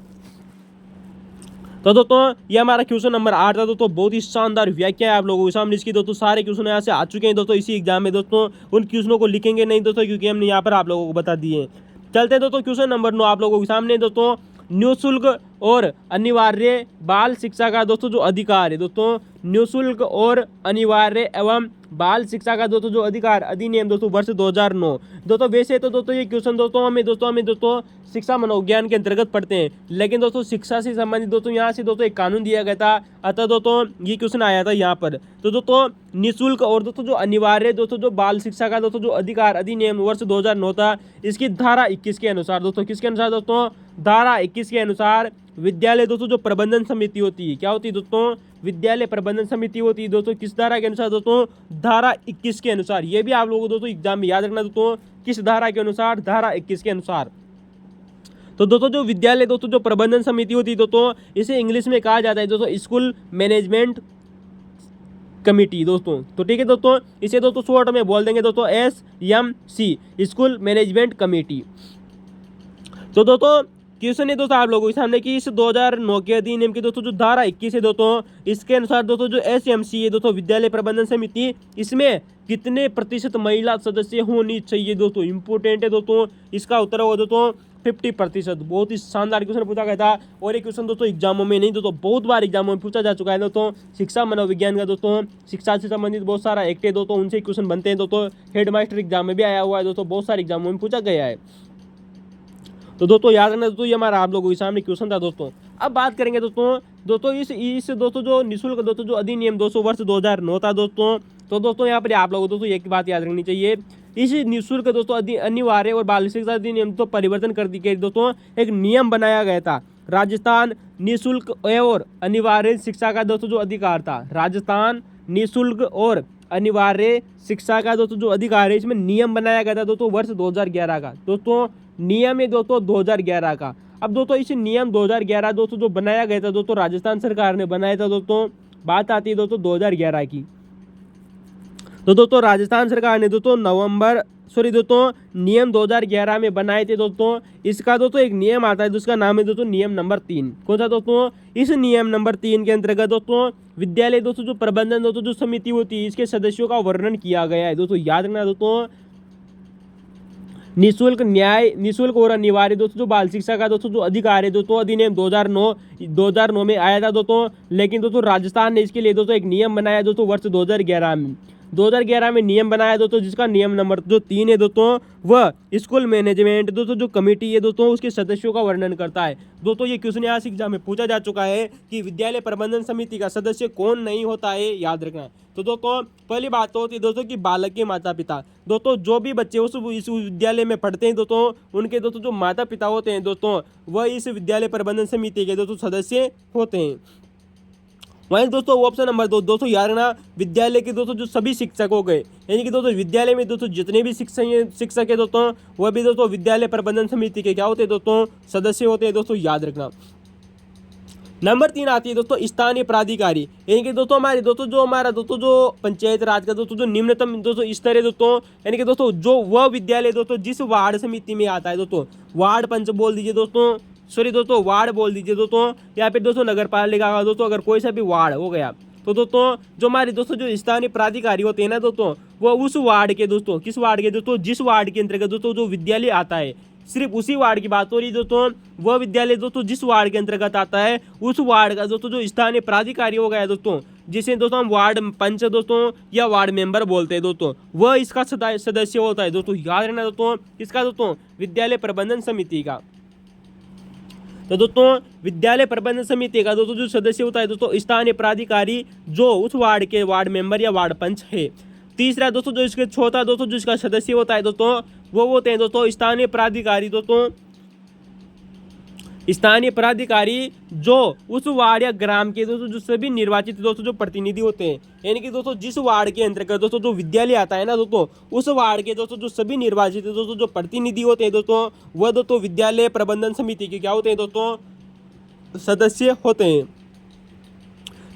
तो दोस्तों ये हमारा क्वेश्चन नंबर 8 था दोस्तों, बहुत ही शानदार व्याख्या है आप लोगों के सामने इसकी। दोस्तों सारे क्वेश्चन यहाँ से आ चुके हैं दोस्तों, इसी एग्जाम में दोस्तों उन क्वेश्चनों को लिखेंगे नहीं दोस्तों, क्योंकि हमने यहाँ पर आप लोगों को बता दिए। चलते हैं दोस्तों क्वेश्चन नंबर 9 आप लोगों के सामने दोस्तों, निःशुल्क और अनिवार्य बाल शिक्षा का दोस्तों जो अधिकार है दोस्तों, निःशुल्क और अनिवार्य एवं बाल शिक्षा का दोस्तों जो अधिकार अधिनियम दोस्तों वर्ष 2009। दोस्तों वैसे तो दोस्तों ये क्वेश्चन दोस्तों हमें दोस्तों शिक्षा मनोविज्ञान के अंतर्गत पढ़ते हैं, लेकिन दोस्तों शिक्षा से संबंधित दोस्तों यहाँ से दोस्तों एक कानून दिया गया था, अतः दोस्तों ये क्वेश्चन आया था यहाँ पर। तो दोस्तों निःशुल्क और दोस्तों जो अनिवार्य दोस्तों जो बाल शिक्षा का दोस्तों जो अधिकार अधिनियम वर्ष 2009 था, इसकी धारा 21 के अनुसार दोस्तों, किसके अनुसार दोस्तों? धारा 21 के अनुसार विद्यालय दोस्तों जो प्रबंधन समिति होती है, क्या होती है दोस्तों? विद्यालय प्रबंधन समिति होती है दोस्तों, किस धारा के अनुसार दोस्तों? धारा 21 के अनुसार। ये भी आप लोगों को दोस्तों एग्जाम में याद रखना दोस्तों, किस धारा के अनुसार? धारा 21 के अनुसार। तो दोस्तों जो विद्यालय दोस्तों जो प्रबंधन समिति होती है दोस्तों, इसे इंग्लिश में कहा जाता है दोस्तों स्कूल मैनेजमेंट कमेटी दोस्तों। तो ठीक है दोस्तों, इसे दोस्तों शॉर्ट में बोल देंगे दोस्तों SMC, स्कूल मैनेजमेंट कमेटी। तो दोस्तों क्वेश्चन है दोस्तों आप लोगों के सामने कि इस 2009 के अधिनियम की दोस्तों जो धारा 21 है दोस्तों, इसके अनुसार दोस्तों जो SMC है दोस्तों विद्यालय प्रबंधन समिति, इसमें कितने प्रतिशत महिला सदस्य होनी चाहिए दोस्तों? इंपोर्टेंट है दोस्तों, इसका उत्तर होगा दोस्तों 50%। बहुत ही शानदार क्वेश्चन पूछा गया था। और ये क्वेश्चन दोस्तों एग्जामों में नहीं दोस्तों बहुत बार एग्जामों में पूछा जा चुका है दोस्तों। शिक्षा मनोविज्ञान का दोस्तों शिक्षा से संबंधित बहुत सारा एक्ट है दोस्तों, उनसे क्वेश्चन बनते हैं दोस्तों। हेडमास्टर एग्जाम में भी आया हुआ है दोस्तों, बहुत सारे एग्जामों में पूछा गया है। तो दोस्तों याद रखना दोस्तों, ये हमारा आप लोगों के सामने क्वेश्चन था दोस्तों। अब बात करेंगे दोस्तों इस दोस्तों जो निःशुल्क दोस्तों जो अधिनियम दोस्तों वर्ष 2009 था दोस्तों। तो दोस्तों यहाँ पर आप लोगों दोस्तों एक बात याद रखनी चाहिए, इस निःशुल्क दोस्तों अनिवार्य और बाल शिक्षा अधिनियम तो परिवर्तन कर दी गई दोस्तों, एक नियम बनाया गया था। राजस्थान निःशुल्क और अनिवार्य शिक्षा का दोस्तों जो अधिकार था, राजस्थान निःशुल्क और अनिवार्य शिक्षा का दोस्तों जो अधिकार है, इसमें नियम बनाया गया था दोस्तों वर्ष 2011 का। दोस्तों नियम है दोस्तों 2011 का। अब दोस्तों इस नियम 2011 दोस्तों जो बनाया गया था दोस्तों, राजस्थान सरकार ने बनाया था दोस्तों। बात आती है दोस्तों 2011 की। तो दोस्तों राजस्थान सरकार ने दोस्तों दोस्तों नियम 2011 में बनाए थे दोस्तों। इसका दोस्तों एक नियम आता है जिसका नाम है दोस्तों नियम नंबर 3। कौन सा दोस्तों? इस नियम नंबर 3 के अंतर्गत दोस्तों विद्यालय दोस्तों जो प्रबंधन दोस्तों जो समिति होती है, इसके सदस्यों का वर्णन किया गया है दोस्तों। याद रखना दोस्तों, निःशुल्क और अनिवार्य दोस्तों जो बाल शिक्षा का दोस्तों जो अधिकार है दोस्तों, अधिनियम 2009 में आया था दोस्तों। लेकिन दोस्तों राजस्थान ने इसके लिए दोस्तों एक नियम बनाया दोस्तों वर्ष 2011 में नियम बनाया दोस्तों, जिसका नियम नंबर जो 3 है दोस्तों, वह स्कूल मैनेजमेंट दोस्तों जो कमेटी है दोस्तों उसके सदस्यों का वर्णन करता है। दोस्तों ये क्वेश्चन यहाँ एग्जाम में पूछा जा चुका है कि विद्यालय प्रबंधन समिति का सदस्य कौन नहीं होता है, याद रखना। तो दोस्तों पहली बात तो होती है दोस्तों कि बालक के माता पिता। दोस्तों जो भी बच्चे उस विद्यालय में पढ़ते हैं दोस्तों, उनके दोस्तों जो माता पिता होते हैं दोस्तों, वह इस विद्यालय प्रबंधन समिति के दोस्तों सदस्य होते हैं। वहीं दोस्तों ऑप्शन नंबर 2 दोस्तों याद रखना, विद्यालय के दोस्तों जो सभी शिक्षक हो गए, यानी कि दोस्तों विद्यालय में दोस्तों जितने भी शिक्षक है दोस्तों, वह भी दोस्तों विद्यालय प्रबंधन समिति के क्या होते हैं दोस्तों, सदस्य होते हैं दोस्तों, याद रखना। नंबर 3 आती है दोस्तों स्थानीय प्राधिकारी, यानी कि दोस्तों हमारा जो पंचायत राज का दोस्तों जो निम्नतम दोस्तों स्तर है दोस्तों, यानी कि दोस्तों जो वह विद्यालय दोस्तों जिस वार्ड समिति में आता है दोस्तों, वार्ड पंच बोल दीजिए दोस्तों, वार्ड बोल दीजिए दोस्तों, या फिर दोस्तों नगर पालिका का दोस्तों अगर कोई सा भी वार्ड हो गया, तो दोस्तों जो हमारे दोस्तों जो स्थानीय प्राधिकारी होते हैं ना दोस्तों, वो उस वार्ड के दोस्तों, किस वार्ड के दोस्तों, जिस वार्ड के अंतर्गत दोस्तों जो विद्यालय आता है, सिर्फ उसी वार्ड की बात हो रही है दोस्तों, वह विद्यालय दोस्तों जिस वार्ड के अंतर्गत आता है, उस वार्ड का दोस्तों जो स्थानीय प्राधिकारी हो गया दोस्तों, जिसे दोस्तों हम वार्ड पंच दोस्तों या वार्ड मेंबर बोलते हैं दोस्तों, वह इसका सदस्य होता है दोस्तों। याद रखना दोस्तों, इसका दोस्तों विद्यालय प्रबंधन समिति का। तो दोस्तों विद्यालय प्रबंधन समिति का दोस्तों जो सदस्य होता है दोस्तों स्थानीय प्राधिकारी, जो उस वार्ड के वार्ड मेंबर या वार्ड पंच है। तीसरा दोस्तों जो इसके चौथा दोस्तों जो इसका सदस्य होता है दोस्तों, वो होते हैं दोस्तों स्थानीय प्राधिकारी दोस्तों, स्थानीय प्राधिकारी जो उस वार्ड या ग्राम के दोस्तों जो सभी निर्वाचित दोस्तों जो प्रतिनिधि होते हैं, यानी कि दोस्तों जिस वार्ड के अंतर्गत दोस्तों जो विद्यालय आता है ना दोस्तों, उस वार्ड के दोस्तों जो सभी निर्वाचित दोस्तों जो प्रतिनिधि होते हैं दोस्तों, वह दोस्तों विद्यालय प्रबंधन समिति के क्या होते हैं दोस्तों, सदस्य होते हैं।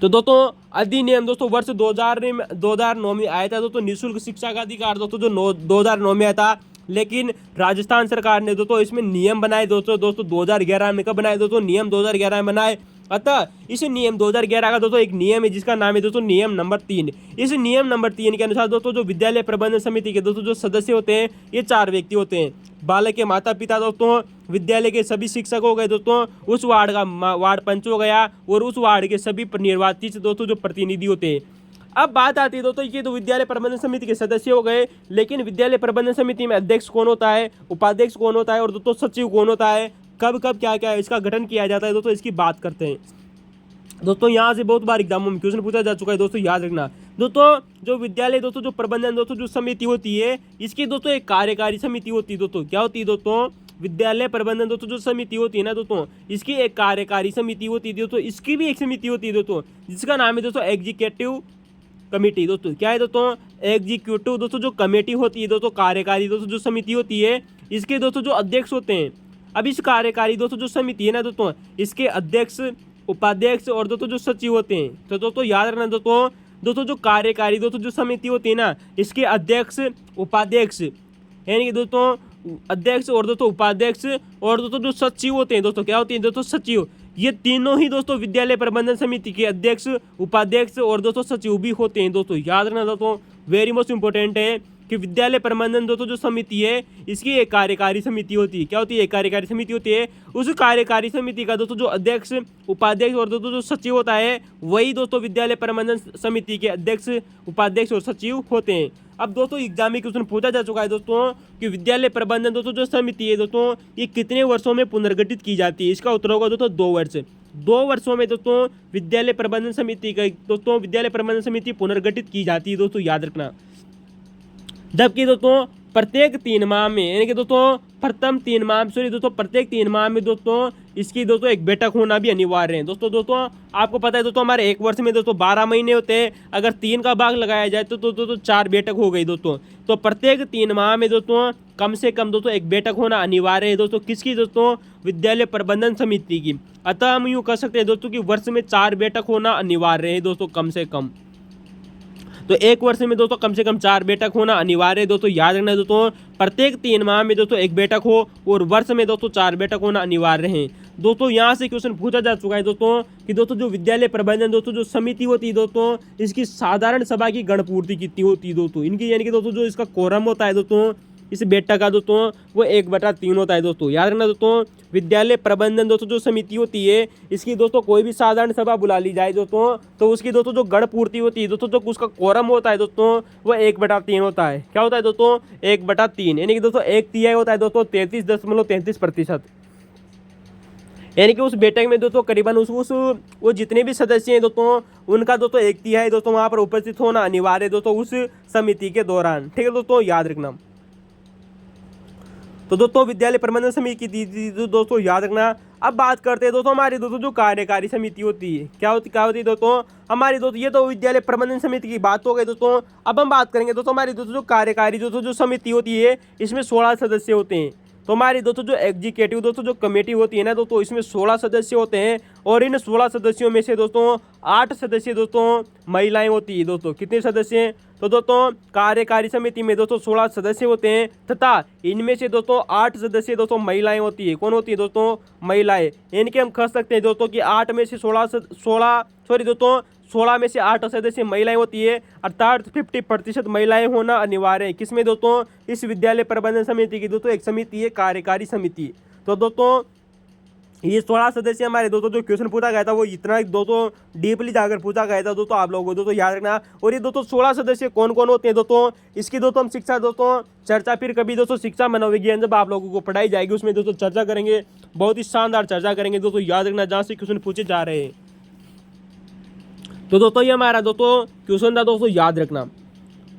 तो दोस्तों अधिनियम दोस्तों वर्ष 2009 में आया था दोस्तों, निःशुल्क शिक्षा का अधिकार दोस्तों जो 2009 में आया था। लेकिन राजस्थान सरकार ने दोस्तों इसमें नियम बनाए दोस्तों 2011 में। कब बनाए दोस्तों? नियम 2011 में बनाए। अतः इस नियम 2011 का दोस्तों एक नियम है जिसका नाम है दोस्तों नियम नंबर 3। इस नियम नंबर 3 के अनुसार दोस्तों जो विद्यालय प्रबंधन समिति के दोस्तों जो सदस्य होते हैं, ये 4 व्यक्ति होते हैं। बालक के माता पिता दोस्तों, विद्यालय के सभी शिक्षक हो गए दोस्तों, उस वार्ड का वार्ड पंच हो गया, और उस वार्ड के सभी निर्वाचित दोस्तों जो प्रतिनिधि होते हैं। अब बात आती है दोस्तों, ये तो विद्यालय प्रबंधन समिति के सदस्य हो गए, लेकिन विद्यालय प्रबंधन समिति में अध्यक्ष कौन होता है, उपाध्यक्ष कौन होता है, और दोस्तों सचिव कौन होता है, कब कब क्या क्या इसका गठन किया जाता है दोस्तों, इसकी बात करते हैं। दोस्तों यहाँ से बहुत बार एग्जामों में क्वेश्चन पूछा जा चुका है दोस्तों, याद रखना। दोस्तों जो विद्यालय दोस्तों जो प्रबंधन दोस्तों जो समिति होती है, इसकी दोस्तों एक कार्यकारी समिति होती है दोस्तों। क्या होती है दोस्तों? विद्यालय प्रबंधन दोस्तों जो समिति होती है ना दोस्तों, इसकी एक कार्यकारी समिति होती है दोस्तों। इसकी भी एक समिति होती है दोस्तों, जिसका नाम है दोस्तों एग्जीक्यूटिव कमेटी दोस्तों। क्या है दोस्तों? एग्जीक्यूटिव दोस्तों जो कमेटी होती है दोस्तों, कार्यकारी दोस्तों जो समिति होती है, इसके दोस्तों जो अध्यक्ष होते हैं। अब इस कार्यकारी दोस्तों जो समिति है ना दोस्तों, इसके अध्यक्ष, उपाध्यक्ष और दोस्तों जो सचिव होते हैं। तो दोस्तों याद रखना दोस्तों जो कार्यकारी दोस्तों जो समिति होती है ना, इसके अध्यक्ष, उपाध्यक्ष, यानी कि दोस्तों अध्यक्ष और दोस्तों उपाध्यक्ष और दोस्तों जो सचिव होते हैं दोस्तों, क्या होती है दोस्तों? सचिव। ये तीनों ही दोस्तों विद्यालय प्रबंधन समिति के अध्यक्ष, उपाध्यक्ष और दोस्तों सचिव भी होते हैं दोस्तों। याद रखना दोस्तों, वेरी मोस्ट इंपॉर्टेंट है कि विद्यालय प्रबंधन दोस्तों जो समिति है इसकी एक कार्यकारी समिति होती है। क्या होती है? एक कार्यकारी समिति होती है। उस कार्यकारी समिति का दोस्तों जो अध्यक्ष, उपाध्यक्ष और दोस्तों जो सचिव होता है वही दोस्तों विद्यालय प्रबंधन समिति के अध्यक्ष, उपाध्यक्ष और सचिव होते हैं। अब दोस्तों एग्जाम में क्वेश्चन पूछा जा चुका है दोस्तों कि विद्यालय प्रबंधन दोस्तों जो समिति है दोस्तों ये कितने वर्षों में पुनर्गठित की जाती है? इसका उत्तर होगा दोस्तों 2 वर्ष। 2 वर्षों में दोस्तों विद्यालय प्रबंधन समिति का विद्यालय प्रबंधन समिति पुनर्गठित की जाती है दोस्तों, याद रखना। जबकि दोस्तों प्रत्येक 3 माह में, यानी कि दोस्तों प्रत्येक 3 माह में दोस्तों इसकी दोस्तों एक बैठक होना भी अनिवार्य है। दोस्तों आपको पता है दोस्तों हमारे 1 वर्ष में दोस्तों 12 महीने होते हैं। अगर 3 का भाग लगाया जाए तो दोस्तों 4 बैठक हो गई दोस्तों। तो प्रत्येक 3 माह में दोस्तों कम से कम दोस्तों एक बैठक होना अनिवार्य है दोस्तों। किसकी? दोस्तों विद्यालय प्रबंधन समिति की। अतः हम यूँ कह सकते हैं दोस्तों कि वर्ष में 4 बैठक होना अनिवार्य है दोस्तों, कम से कम। तो 1 वर्ष में दोस्तों कम से कम 4 बैठक होना अनिवार्य है दोस्तों, याद रखना दोस्तों। प्रत्येक 3 माह में दोस्तों एक बैठक हो और वर्ष में दोस्तों 4 बैठक होना अनिवार्य है दोस्तों। यहाँ से क्वेश्चन पूछा जा चुका है दोस्तों कि दोस्तों जो विद्यालय प्रबंधन दोस्तों जो समिति होती है दोस्तों इसकी साधारण सभा की गणपूर्ति कितनी होती है दोस्तों, इनकी, यानी कि दोस्तों जो इसका कोरम होता है दोस्तों इस बैठक का दोस्तों वो 1/3 होता है दोस्तों, याद रखना दोस्तों। विद्यालय प्रबंधन दोस्तों जो समिति होती है इसकी दोस्तों कोई भी साधारण सभा बुला ली जाए दोस्तों तो उसकी दोस्तों जो गणपूर्ति होती है दोस्तों, जो उसका कोरम होता है दोस्तों वो 1/3 होता है। क्या होता है दोस्तों? 1/3, यानी कि दोस्तों 1/3 होता है दोस्तों 33.33%। यानी कि उस बैठक में दोस्तों करीबन वो जितने भी सदस्य हैं दोस्तों उनका दोस्तों 1/3 दोस्तों वहाँ पर उपस्थित होना अनिवार्य है दोस्तों उस समिति के दौरान। ठीक है दोस्तों, याद रखना। तो दोस्तों विद्यालय प्रबंधन समिति की दोस्तों याद रखना। अब बात करते हैं दोस्तों हमारी दोस्तों जो कार्यकारी समिति होती है। क्या होती है दोस्तों हमारी दोस्तों? ये तो विद्यालय प्रबंधन समिति की बात हो गई दोस्तों। अब हम बात करेंगे दोस्तों हमारी दोस्तों जो कार्यकारी दोस्तों जो समिति होती है इसमें 16 सदस्य होते हैं। तो हमारी दोस्तों जो एग्जीक्यूटिव दोस्तों जो कमेटी होती है ना दोस्तों इसमें 16 सदस्य होते हैं और इन 16 सदस्यों में से दोस्तों 8 सदस्य दोस्तों महिलाएं होती है दोस्तों। कितने सदस्य हैं? तो दोस्तों कार्यकारी समिति में दोस्तों 16 सदस्य होते हैं तथा इनमें से दोस्तों 8 सदस्य दोस्तों महिलाएं होती है। कौन होती है दोस्तों? महिलाएं। यानी कि हम कह सकते हैं दोस्तों कि 8 में से 16 में से 8 सदस्य महिलाएं होती है, अर्थात 50% महिलाएं होना अनिवार्य है। किसमें दोस्तों? इस विद्यालय प्रबंधन समिति की दोस्तों एक समिति है कार्यकारी समिति। तो दोस्तों ये 16 सदस्य हमारे दोस्तों जो क्वेश्चन पूछा गया था वो इतना दोस्तों डीपली जाकर पूछा गया था दोस्तों, आप लोगों को दोस्तों याद रखना। और ये दोस्तों 16 सदस्य कौन कौन होते हैं दोस्तों इसकी दोस्तों हम शिक्षा दोस्तों चर्चा फिर कभी दोस्तों शिक्षा मनोविज्ञान जब आप लोगों को पढ़ाई जाएगी उसमें दोस्तों चर्चा करेंगे, बहुत ही शानदार चर्चा करेंगे दोस्तों, याद रखना जहाँ से क्वेश्चन पूछे जा रहे हैं। तो दोस्तों ये हमारा दोस्तों क्वेश्चन था दोस्तों, याद रखना।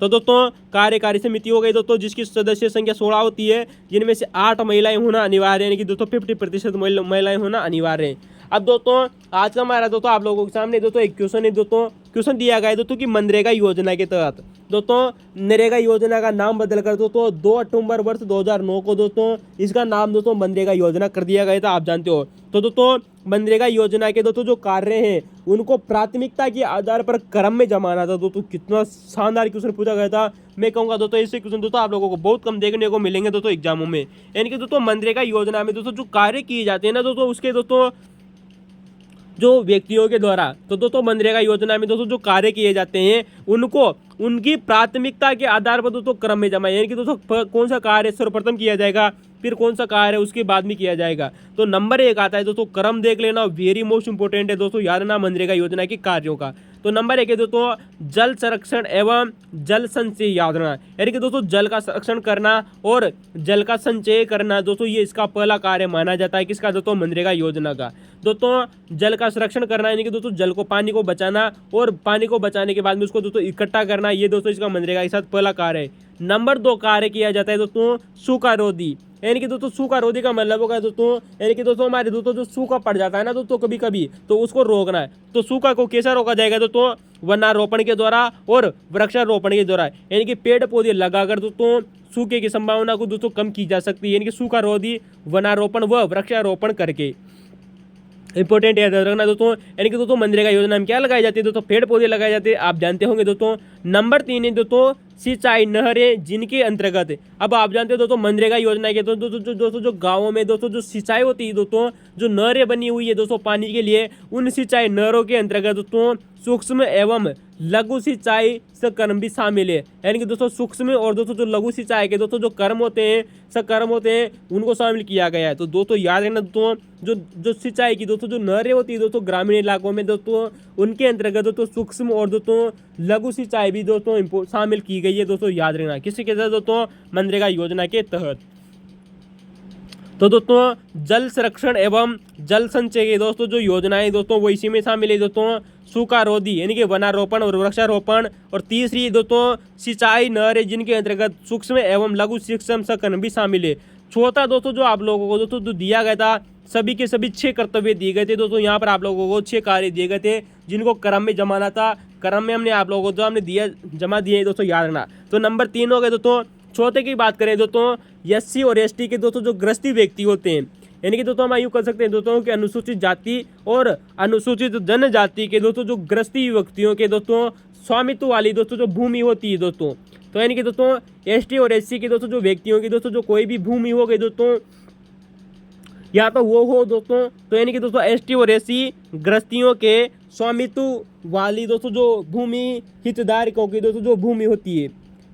तो दोस्तों कार्यकारी समिति हो गई दोस्तों जिसकी सदस्य संख्या 16 होती है, जिनमें से 8 महिलाएं होना अनिवार्य है, यानी कि दोस्तों 50% महिलाएं होना अनिवार्य है। अब दोस्तों आज का हमारा दोस्तों आप लोगों के सामने दोस्तों एक क्वेश्चन है दोस्तों, क्वेश्चन दिया गया है दोस्तों कि मनरेगा योजना के तहत दोस्तों नरेगा योजना का नाम बदलकर दोस्तों 2 अक्टूबर वर्ष 2009 को दोस्तों इसका नाम दोस्तों मनरेगा योजना कर दिया गया था, आप जानते हो। तो दोस्तों मनरेगा योजना के दोस्तों जो कार्य हैं उनको प्राथमिकता के आधार पर क्रम में जमाना था दोस्तों। कितना शानदार क्वेश्चन पूछा गया था। मैं कहूँगा दोस्तों ऐसे क्वेश्चन दोस्तों आप लोगों को बहुत कम देखने को मिलेंगे दोस्तों एग्जामों में। यानी कि दोस्तों मनरेगा योजना में दोस्तों जो कार्य किए जाते हैं ना दोस्तों उसके दोस्तों जो व्यक्तियों के द्वारा, तो दोस्तों मनरेगा योजना में दोस्तों जो कार्य किए जाते हैं उनको उनकी प्राथमिकता के आधार पर दोस्तों क्रम में जमा, यानी कि दोस्तों कौन सा कार्य सर्वप्रथम किया जाएगा फिर कौन सा कार्य उसके बाद में किया जाएगा। तो नंबर 1 आता है दोस्तों क्रम देख लेना, वेरी मोस्ट इंपोर्टेंट है दोस्तों, याद रखना मनरेगा योजना के कार्यों का। तो नंबर 1 है दोस्तों जल संरक्षण एवं जल संचय, याद रखना, यानी कि दोस्तों जल का संरक्षण करना और जल का संचय करना दोस्तों ये इसका पहला कार्य माना जाता है। किसका? दोस्तों मनरेगा योजना का। दोस्तों जल का संरक्षण करना यानी कि दोस्तों जल को, पानी को बचाना और पानी को बचाने के बाद में उसको दोस्तों इकट्ठा करना, ये दोस्तों इसका मनरेगा के साथ पहला कार्य है। नंबर 2 कार्य किया जाता है दोस्तों सूखा रोधी, यानी कि दोस्तों सूखा रोधी का मतलब होगा दोस्तों यानी कि दोस्तों हमारे दोस्तों जो सूखा पड़ जाता है ना दोस्तों कभी कभी, तो उसको रोकना है। तो सूखा को कैसे रोका जाएगा दोस्तों? वनारोपण के द्वारा और वृक्षारोपण के द्वारा, यानी कि पेड़ पौधे लगाकर दोस्तों सूखे की संभावना को दोस्तों कम की जा सकती है, यानी कि सूखा रोधी वनारोपण व वृक्षारोपण करके। इंपॉर्टेंट याद रखना दोस्तों, यानी कि दोस्तों मनरेगा योजना में क्या लगाई जाती है दोस्तों? पेड़ पौधे लगाए जाते हैं, आप जानते होंगे दोस्तों। नंबर 3 है दोस्तों सिंचाई नहरें, जिनके अंतर्गत अब आप जानते हो दोस्तों मनरेगा योजना के दोस्तों जो गाँवों में दोस्तों जो सिंचाई होती है दोस्तों, जो नहरें बनी हुई है दोस्तों पानी के लिए, उन सिंचाई नहरों के अंतर्गत दोस्तों सूक्ष्म एवं लघु सिंचाई कर्म भी शामिल है। यानी कि दोस्तों सूक्ष्म और दोस्तों जो लघु सिंचाई के दोस्तों जो कर्म होते हैं, कर्म होते हैं, उनको शामिल किया गया है। तो दोस्तों याद रखना दोस्तों, जो सिंचाई की दोस्तों जो नहरें होती है दोस्तों ग्रामीण इलाकों में दोस्तों, उनके अंतर्गत दोस्तों सूक्ष्म और दोस्तों लघु सिंचाई भी दोस्तों शामिल की गई है। दोस्तों याद रखना किसी के तहत दोस्तों, मनरेगा योजना के तहत। तो दोस्तों जल संरक्षण एवं जल संचय की दोस्तों जो योजनाएं दोस्तों वो इसी में शामिल है दोस्तों, सूखा रोधी यानी कि वनारोपण और वृक्षारोपण। और तीसरी दोस्तों सिंचाई नहरें जिनके अंतर्गत सूक्ष्म एवं लघु सूक्ष्म संकलन भी शामिल है। चौथा दोस्तों जो आप लोगों को दोस्तों जो दिया गया था, सभी के सभी 6 कर्तव्य दिए गए थे दोस्तों। यहाँ पर आप लोगों को 6 कार्य दिए गए थे जिनको क्रम में जमाना था। क्रम में हमने आप लोगों को हमने दिया जमा दिए दोस्तों, याद रखना। तो नंबर 3 हो गए दोस्तों। चौथे की बात करें दोस्तों, एससी और एसटी के दोस्तों जो ग्रस्ती व्यक्ति होते हैं, यानी कि दोस्तों हम यूँ कर सकते हैं दोस्तों कि अनुसूचित जाति और अनुसूचित जनजाति के दोस्तों जो ग्रस्ती व्यक्तियों के दोस्तों स्वामित्व वाली दोस्तों जो भूमि होती है दोस्तों। तो यानी कि दोस्तों एसटी और एससी के दोस्तों जो व्यक्तियों की दोस्तों जो कोई भी भूमि हो गई दोस्तों, या तो वो हो दोस्तों, तो यानी कि दोस्तों एसटी और एससी ग्रस्तियों के स्वामित्व वाली दोस्तों जो भूमि हितधारकों की दोस्तों जो भूमि होती है,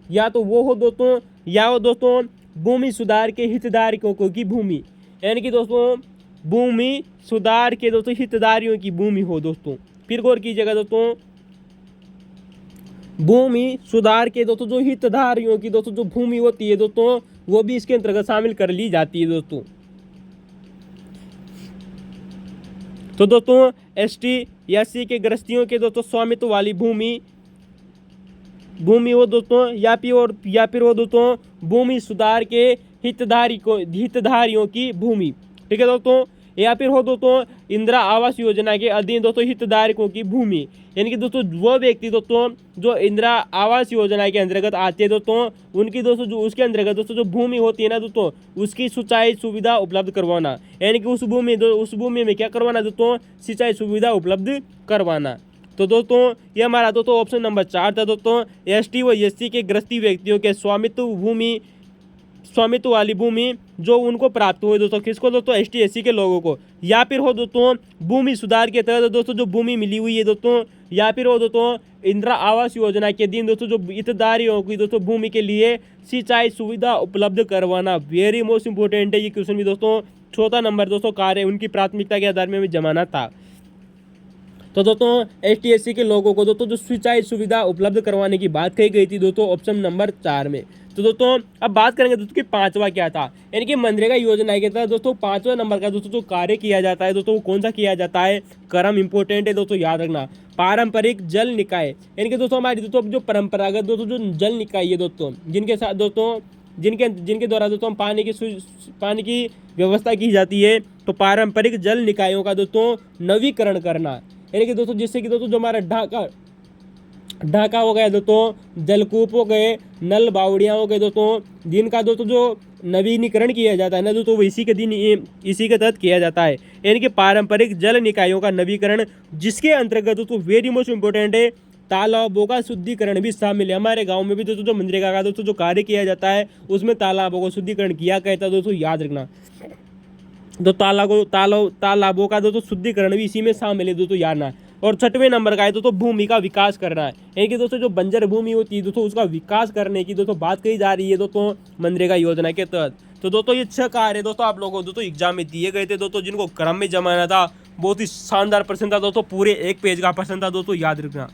या तो वो हो दोस्तों, या वो दोस्तों भूमि सुधार के हितधारकों की भूमि, यानी कि दोस्तों भूमि सुधार के दोस्तों हितधारियों की भूमि हो दोस्तों। फिर गौर कीजिएगा दोस्तों, भूमि सुधार के दोस्तों जो हितधारियों की दोस्तों जो भूमि होती है दोस्तों, वो भी इसके अंतर्गत शामिल कर ली जाती है दोस्तों। तो दोस्तों एसटी एससी के ग्रस्तियों के दोस्तों स्वामित्व वाली भूमि हो दोस्तों, या फिर हो दोस्तों भूमि सुधार के हितधारियों की भूमि, ठीक है दोस्तों। या फिर हो दोस्तों इंदिरा आवास योजना के अधीन दोस्तों हितधारकों की भूमि, यानी कि दोस्तों वो व्यक्ति दोस्तों जो इंदिरा आवास योजना के अंतर्गत आते हैं दोस्तों, उनकी दोस्तों जो उसके अंतर्गत दोस्तों जो भूमि होती है ना दोस्तों, उसकी सिंचाई सुविधा उपलब्ध करवाना, यानी कि उस भूमि में क्या करवाना दोस्तों, सिंचाई सुविधा उपलब्ध करवाना। तो दोस्तों ये हमारा दोस्तों ऑप्शन नंबर 4 था दोस्तों, एसटी व एससी के ग्रस्ती व्यक्तियों के स्वामित्व वाली भूमि जो उनको प्राप्त हुई दोस्तों, किसको दोस्तों, एसटी एससी के लोगों को। या फिर हो दोस्तों भूमि सुधार के तहत दोस्तों जो भूमि मिली हुई है दोस्तों, या फिर हो दोस्तों इंदिरा आवास योजना के दिन दोस्तों जो हितधारियों की दोस्तों भूमि के लिए सिंचाई सुविधा उपलब्ध करवाना। वेरी मोस्ट इंपोर्टेंट है ये क्वेश्चन भी दोस्तों। चौथा नंबर दोस्तों कार्य उनकी प्राथमिकता के आधार में जमाना था। तो दोस्तों एसटी एससी के लोगों को दोस्तों जो सिंचाई सुविधा उपलब्ध करवाने की बात कही गई थी दोस्तों ऑप्शन नंबर 4 में। तो दोस्तों अब बात करेंगे दोस्तों कि 5वां क्या था, यानी कि मनरेगा योजना के तहत दोस्तों 5वां नंबर का दोस्तों जो कार्य किया जाता है दोस्तों, वो कौन सा किया जाता है, क्रम इंपोर्टेंट है दोस्तों, याद रखना। पारंपरिक जल निकाय, यानी कि दोस्तों हमारी दोस्तों जो परंपरागत दोस्तों जो जल निकाय है दोस्तों, जिनके साथ दोस्तों जिनके द्वारा दोस्तों पानी की व्यवस्था की जाती है, तो पारंपरिक जल निकायों का दोस्तों नवीकरण करना, यानी कि दोस्तों जिससे कि दोस्तों जो हमारा ढाका हो गया दोस्तों, जलकूप हो गए, नल बावड़ियाँ हो गए दोस्तों, जिनका दोस्तों जो नवीनीकरण किया जाता है ना दोस्तों, वो इसी के तहत किया जाता है, यानी कि पारंपरिक जल निकायों का नवीकरण, जिसके अंतर्गत दोस्तों वेरी मोस्ट इंपोर्टेंट है तालाबों का शुद्धिकरण भी शामिल है। हमारे गांव में भी दोस्तों जो मनरेगा का दोस्तों जो कार्य किया जाता है उसमें तालाबों का शुद्धिकरण किया गया था दोस्तों, याद रखना। तो तालाबों का दोस्तों शुद्धिकरण भी इसी में शामिल है दोस्तों, याद रखना। और 6वें नंबर का है दोस्तों भूमि का विकास करना है, यानी कि दोस्तों जो बंजर भूमि होती है दोस्तों उसका विकास करने की दोस्तों बात कही जा रही है दोस्तों मनरेगा योजना के तहत। तो दोस्तों ये 6 कार्य दोस्तों आप लोगों को दोस्तों एग्जाम में दिए गए थे दोस्तों, जिनको क्रम में जमाना था। बहुत ही शानदार प्रश्न था दोस्तों, पूरे 1 पेज का प्रश्न था दोस्तों, याद रखना।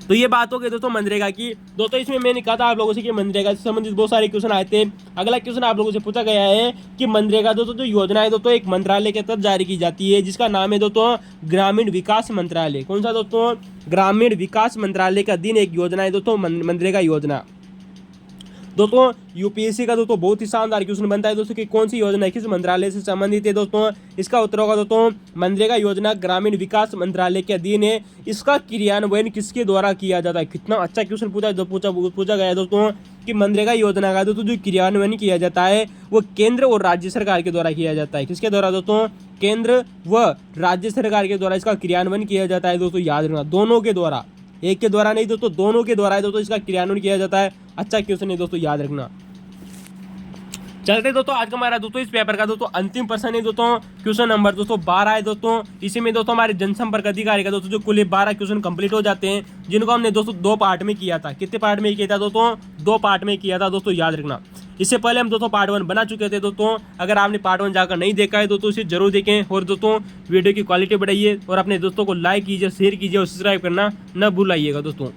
तो ये बात हो गई दोस्तों मनरेगा की। दोस्तों इसमें मैंने कहा था आप लोगों से कि मनरेगा से संबंधित बहुत सारे क्वेश्चन आए थे। अगला क्वेश्चन आप लोगों से पूछा गया है कि मनरेगा दोस्तों जो योजना है दोस्तों एक मंत्रालय के तहत जारी की जाती है, जिसका नाम है दोस्तों ग्रामीण विकास मंत्रालय। कौन सा दोस्तों, ग्रामीण विकास मंत्रालय का अधीन एक योजना है दोस्तों मनरेगा योजना। दोस्तों यूपीएससी का दोस्तों बहुत ही शानदार क्वेश्चन बनता है दोस्तों कि कौन सी योजना किस मंत्रालय से संबंधित है दोस्तों। इसका उत्तर होगा दोस्तों मनरेगा योजना ग्रामीण विकास मंत्रालय के अधीन है। इसका क्रियान्वयन किसके द्वारा किया जाता है। कितना अच्छा क्वेश्चन पूछा गया है दोस्तों कि मनरेगा योजना का दोस्तों जो क्रियान्वयन किया जाता है वो केंद्र और राज्य सरकार के द्वारा किया जाता है। किसके द्वारा दोस्तों, केंद्र व राज्य सरकार के द्वारा इसका क्रियान्वयन किया जाता है दोस्तों, याद रखना। दोनों के द्वारा, एक के द्वारा नहीं दोस्तों, दोनों के द्वारा है दोस्तों इसका क्रियान्वयन किया जाता है। अच्छा क्वेश्चन है दोस्तों, याद रखना। चलते दोस्तों आज का हमारा दोस्तों इस पेपर का दोस्तों अंतिम प्रश्न है दोस्तों क्वेश्चन नंबर दोस्तों 12 है दोस्तों। इसी में दोस्तों हमारे जनसंपर्क अधिकारी का दोस्तों जो कुल 12 क्वेश्चन कंप्लीट हो जाते हैं, जिनको हमने दोस्तों 2 पार्ट में किया था। कितने पार्ट में किया था दोस्तों? 2 पार्ट में किया था दोस्तों, याद रखना। इससे पहले हम दोस्तों पार्ट 1 बना चुके थे दोस्तों। अगर आपने पार्ट 1 जाकर नहीं देखा है दोस्तों इसे जरूर देखें, और दोस्तों वीडियो की क्वालिटी बढ़ाइए और अपने दोस्तों को लाइक कीजिए, शेयर कीजिए और सब्सक्राइब करना न भूलाइएगा दोस्तों।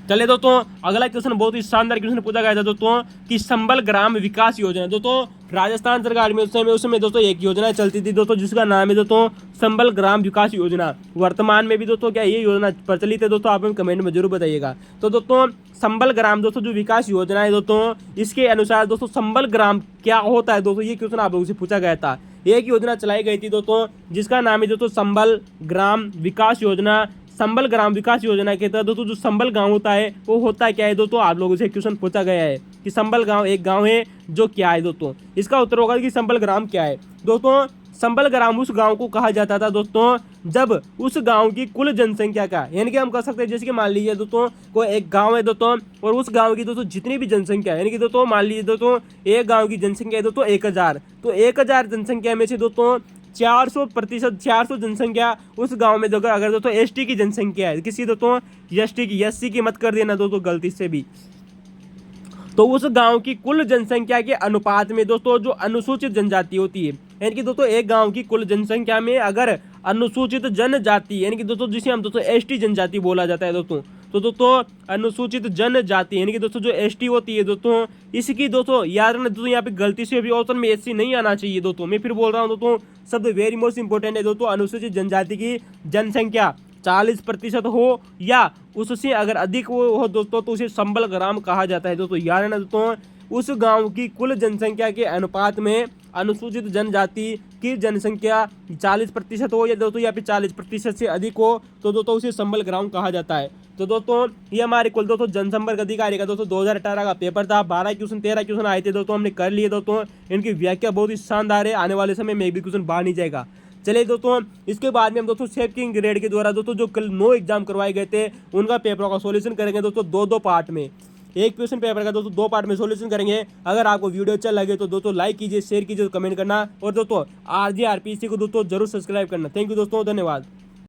चले दोस्तों अगला क्वेश्चन बहुत ही शानदार क्वेश्चन पूछा गया था दोस्तों कि संबल ग्राम विकास योजना। दोस्तों राजस्थान सरकार में उस समय दोस्तों एक योजना चलती थी दोस्तों जिसका नाम है दोस्तों संबल ग्राम विकास योजना। वर्तमान में भी दोस्तों क्या ये योजना प्रचलित है दोस्तों? आप हमें कमेंट में जरूर बताइएगा। तो दोस्तों संबल ग्राम दोस्तों जो विकास योजना है दोस्तों, इसके अनुसार दोस्तों संबल ग्राम क्या होता है दोस्तों, ये क्वेश्चन आप लोगों से पूछा गया था। एक योजना चलाई गई थी दोस्तों जिसका नाम है दोस्तों संबल ग्राम विकास योजना। संबल ग्राम विकास योजना के तहत दोस्तों जो संबल गांव होता है वो होता क्या है दोस्तों? आप लोगों से क्वेश्चन पूछा गया है कि संबल गांव एक गांव है जो क्या है दोस्तों। इसका उत्तर होगा कि संबल ग्राम क्या है दोस्तों? संबल ग्राम उस गांव को कहा जाता था दोस्तों जब उस गांव की कुल जनसंख्या का, यानी कि हम कह सकते हैं जैसे कि मान लीजिए दोस्तों कोई एक गांव है दोस्तों और उस गांव की दोस्तों जितनी भी जनसंख्या है, यानी कि दोस्तों मान लीजिए दोस्तों एक गांव की जनसंख्या है दोस्तों 1000, तो 1000 जनसंख्या में से दोस्तों 400% जनसंख्या उस गांव में अगर दोस्तों एसटी की जनसंख्या है, किसी दोस्तों एससी की मत कर देना दोस्तों गलती से भी, तो उस गांव की कुल जनसंख्या के अनुपात में दोस्तों जो अनुसूचित जनजाति होती है, यानी कि दोस्तों एक गांव की कुल जनसंख्या में अगर अनुसूचित जनजाति, यानी कि दोस्तों जिसे हम दोस्तों एसटी जनजाति बोला जाता है दोस्तों, तो दोस्तों अनुसूचित जनजाति यानी कि दोस्तों जो एसटी होती है दोस्तों, इसकी दोस्तों याद रखना दोस्तों यहाँ पे गलती से भी ऑप्शन में एससी नहीं आना चाहिए दोस्तों। मैं फिर बोल रहा हूँ दोस्तों, शब्द वेरी मोस्ट इंपॉर्टेंट है दोस्तों। अनुसूचित जनजाति की जनसंख्या 40% हो या उससे अगर अधिक हो दोस्तों तो उसे संबल ग्राम कहा जाता है दोस्तों। याद रखना दोस्तों उस गांव की कुल जनसंख्या के अनुपात में अनुसूचित जनजाति की जनसंख्या 40% हो या दोस्तों या फिर 40% से अधिक हो तो दोस्तों उसे संबल ग्राम कहा जाता है। तो दोस्तों ये हमारे कुल दोस्तों जनसंपर्क अधिकारी का दोस्तों 2018 का पेपर था। 12 क्वेश्चन 13 क्वेश्चन आए थे दोस्तों, हमने कर लिए दोस्तों। इनकी व्याख्या बहुत ही शानदार है, आने वाले समय में एक भी क्वेश्चन बाहर नहीं जाएगा। चलिए दोस्तों इसके बाद में हम दोस्तों सेफ्टी ग्रेड के द्वारा दोस्तों जो कल 9 एग्जाम करवाए गए थे उनका पेपरों का सॉल्यूशन करेंगे दोस्तों 2-2 पार्ट में। एक क्वेश्चन पेपर का दोस्तों 2 पार्ट में सॉल्यूशन करेंगे। अगर आपको वीडियो अच्छा लगे तो दोस्तों लाइक कीजिए, शेयर कीजिए, कमेंट करना और दोस्तों RJ RPC को दोस्तों जरूर सब्सक्राइब करना। थैंक यू दोस्तों, धन्यवाद।